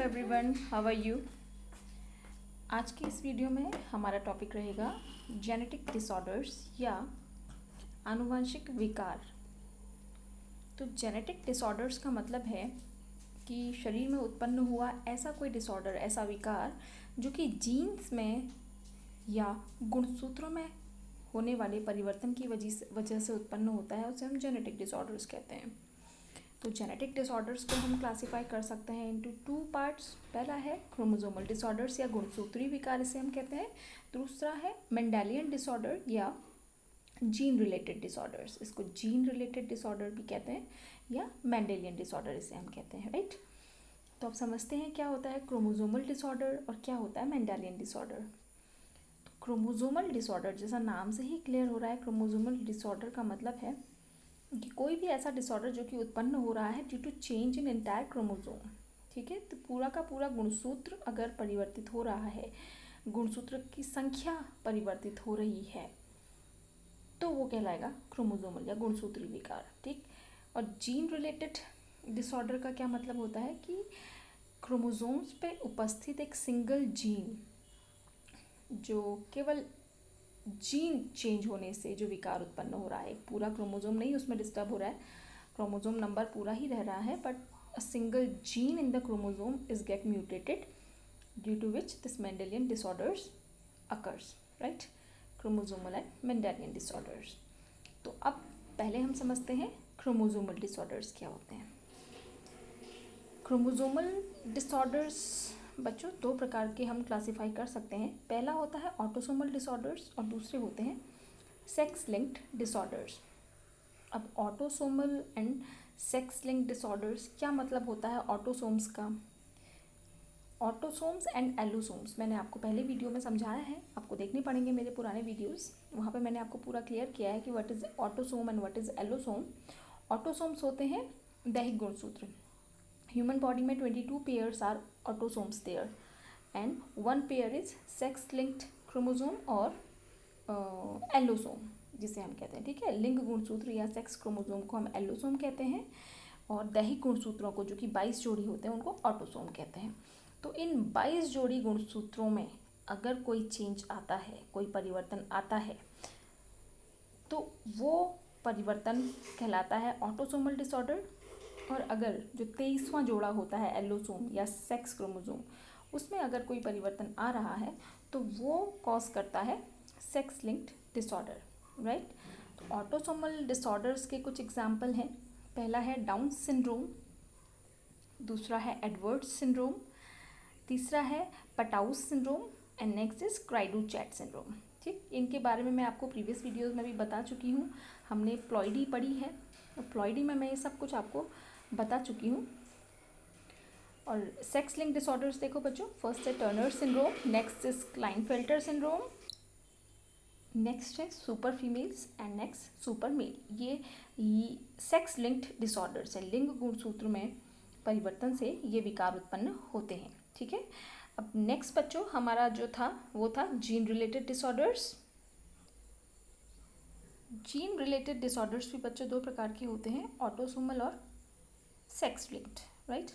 Everyone, how are you. आज की इस वीडियो में हमारा टॉपिक रहेगा जेनेटिक डिसऑर्डर्स या आनुवंशिक विकार। तो जेनेटिक डिसऑर्डर्स का मतलब है कि शरीर में उत्पन्न हुआ ऐसा कोई डिसऑर्डर, ऐसा विकार जो कि जीन्स में या गुणसूत्रों में होने वाले परिवर्तन की वजह से उत्पन्न होता है, उसे हम जेनेटिक डिसऑर्डर्स कहते हैं। तो जेनेटिक डिसऑर्डर्स को हम क्लासीफाई कर सकते हैं इनटू 2 पार्ट्स। पहला है क्रोमोसोमल डिसऑर्डर्स या गुणसूत्री विकार, इसे हम कहते हैं। दूसरा है मेंडेलियन डिसऑर्डर या जीन रिलेटेड डिसऑर्डर्स, इसको जीन रिलेटेड डिसऑर्डर भी कहते हैं या मेंडेलियन डिसऑर्डर इसे हम कहते हैं, राइट। तो अब समझते हैं क्या होता है क्रोमोसोमल डिसऑर्डर और क्या होता है मेंडेलियन डिसऑर्डर। तो क्रोमोसोमल डिसऑर्डर, जैसा नाम से ही क्लियर हो रहा है, क्रोमोसोमल डिसऑर्डर का मतलब है कि कोई भी ऐसा डिसऑर्डर जो कि उत्पन्न हो रहा है due to change in entire chromosome, ठीक है। तो पूरा का पूरा गुणसूत्र अगर परिवर्तित हो रहा है, गुणसूत्र की संख्या परिवर्तित हो रही है, तो वो कहलाएगा क्रोमोसोमल या गुणसूत्री विकार, ठीक। और जीन रिलेटेड डिसऑर्डर का क्या मतलब होता है कि क्रोमोसोम्स पे उपस्थित एक सिंगल जीन, जो केवल जीन चेंज होने से जो विकार उत्पन्न हो रहा है, पूरा क्रोमोसोम नहीं उसमें डिस्टर्ब हो रहा है, क्रोमोसोम नंबर पूरा ही रह रहा है, but a single gene in the chromosome is get mutated due to which this Mendelian disorders occurs, right. Chromosomal and Mendelian disorders. तो अब पहले हम समझते हैं क्रोमोसोमल डिसऑर्डर्स क्या होते हैं। क्रोमोसोमल डिसऑर्डर्स बच्चों 2 प्रकार के हम क्लासीफाई कर सकते हैं। पहला होता है ऑटोसोमल डिसऑर्डर्स और दूसरे होते हैं सेक्स लिंक्ड डिसऑर्डर्स। अब autosomal and sex linked disorders क्या मतलब होता है ऑटोसोम्स का। ऑटोसोम्स एंड एलोसोम्स मैंने आपको पहले वीडियो में समझाया है, आपको देखने पड़ेंगे मेरे पुराने वीडियोस, वहाँ पे मैंने आपको पूरा क्लियर किया है कि what is autosome and what is allosome. Autosomes होते हैं दैहिक गुणसूत्र। ह्यूमन बॉडी में 22 pairs are autosomes there and 1 pair is sex linked chromosome और एलोसोम जिसे हम कहते हैं, ठीक है। लिंग गुणसूत्र या सेक्स क्रोमोसोम को हम एलोसोम कहते हैं और दैहिक गुणसूत्रों को, जो कि 22 जोड़ी होते हैं, उनको ऑटोसोम कहते हैं। तो इन 22 जोड़ी गुणसूत्रों में अगर कोई चेंज आता है, कोई परिवर्तन आता है, तो वो परिवर्तन कहलाता है ऑटोसोमल डिसऑर्डर। और अगर जो 23वां जोड़ा होता है एलोसोम या सेक्स क्रोमोसोम, उसमें अगर कोई परिवर्तन आ रहा है तो वो कॉज करता है सेक्स लिंक्ड डिसऑर्डर, राइट। तो ऑटोसोमल डिसऑर्डर्स के कुछ एग्जाम्पल हैं। पहला है डाउन सिंड्रोम, दूसरा है एडवर्ड्स सिंड्रोम, तीसरा है Patau's syndrome and next is cri du chat syndrome, ठीक। इनके बारे में मैं आपको प्रीवियस वीडियोस में भी बता चुकी हूँ। हमने प्लॉइडी पढ़ी है और प्लॉइडी में मैं ये सब कुछ आपको बता चुकी हूँ। और सेक्स लिंक डिसऑर्डर्स देखो बच्चों, फर्स्ट है Turner syndrome, next is Klinefelter syndrome, next है super females and next super male. ये सेक्स लिंक्ड डिसऑर्डर्स है, लिंग गुणसूत्र में परिवर्तन से ये विकार उत्पन्न होते हैं, ठीक है। अब नेक्स्ट बच्चों हमारा जो था वो था gene related disorders. Gene related disorders भी बच्चों 2 प्रकार के होते हैं, ऑटोसोमल और सेक्स लिंक्ड, राइट।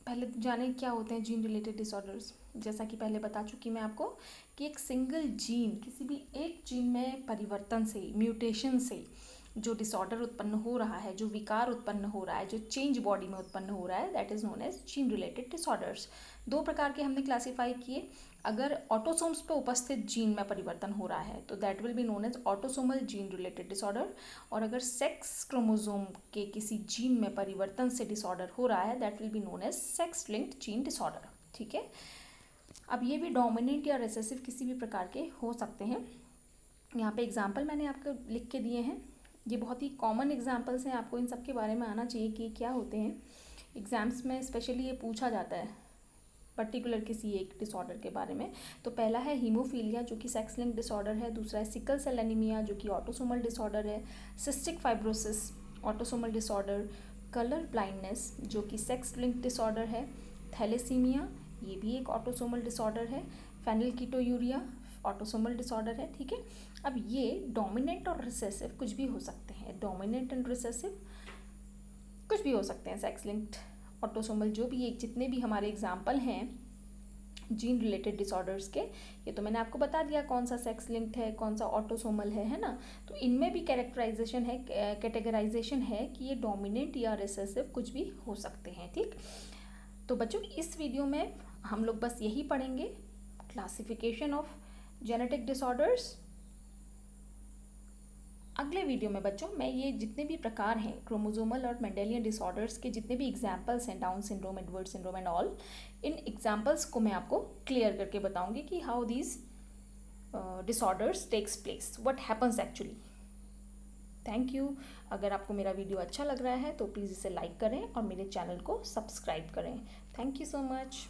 पहले जाने क्या होते हैं जीन रिलेटेड डिसऑर्डर्स। जैसा कि पहले बता चुकी मैं आपको कि एक सिंगल जीन, किसी भी एक जीन में परिवर्तन से, म्यूटेशन से जो डिसऑर्डर उत्पन्न हो रहा है, जो विकार उत्पन्न हो रहा है, जो चेंज बॉडी में उत्पन्न हो रहा है, that is known as gene related disorders. 2 प्रकार के हमने क्लासीफाई किए। अगर ऑटोसोम्स पे उपस्थित जीन में परिवर्तन हो रहा है तो that will be known as autosomal gene related disorder, और अगर सेक्स क्रोमोसोम के किसी जीन में परिवर्तन से डिसऑर्डर हो रहा है that will be known as sex linked gene disorder, ठीक है। अब ये भी डोमिनेंट या रिसेसिव किसी भी प्रकार के हो सकते हैं। यहाँ पे एग्जाम्पल मैंने आपको लिख के दिए हैं, ये बहुत ही कॉमन एग्जाम्पल्स हैं, आपको इन सब के बारे में आना चाहिए कि क्या होते हैं। एग्ज़ाम्स में स्पेशली ये पूछा जाता है पर्टिकुलर किसी एक डिसऑर्डर के बारे में। तो पहला है हीमोफीलिया जो कि सेक्स लिंक डिसऑर्डर है, दूसरा है सिकल सेल एनीमिया जो कि ऑटोसोमल डिसऑर्डर है, cystic fibrosis autosomal disorder, colour blindness जो कि सेक्स लिंक डिसऑर्डर है, थैलेसीमिया ये भी एक ऑटोसोमल डिसऑर्डर है, फेनिलकीटोयूरिया ऑटोसोमल डिसऑर्डर है, ठीक है। अब ये डोमिनेंट और रिसेसिव कुछ भी हो सकते हैं, डोमिनेंट एंड रिसेसिव कुछ भी हो सकते हैं सेक्स लिंक्ड ऑटोसोमल, जो भी एक जितने भी हमारे एग्जाम्पल हैं जीन रिलेटेड डिसऑर्डर्स के, ये तो मैंने आपको बता दिया कौन सा सेक्स लिंक्ड है, कौन सा ऑटोसोमल है ना। तो इनमें भी कैटेगराइजेशन है कि ये डोमिनेंट या रिसेसिव कुछ भी हो सकते हैं, ठीक। तो बच्चों इस वीडियो में हम लोग बस यही पढ़ेंगे, क्लासिफिकेशन ऑफ जेनेटिक डिसऑर्डर्स। अगले वीडियो में बच्चों मैं ये जितने भी प्रकार हैं क्रोमोसोमल और मेंडेलियन डिसऑर्डर्स के, जितने भी एग्जाम्पल्स हैं, Down syndrome, Edward syndrome and all, इन एग्जाम्पल्स को मैं आपको क्लियर करके बताऊंगी कि how these disorders takes place, what happens actually. Thank you. अगर आपको मेरा वीडियो अच्छा लग रहा है तो प्लीज़ इसे लाइक करें और मेरे चैनल को सब्सक्राइब करें। Thank you so much.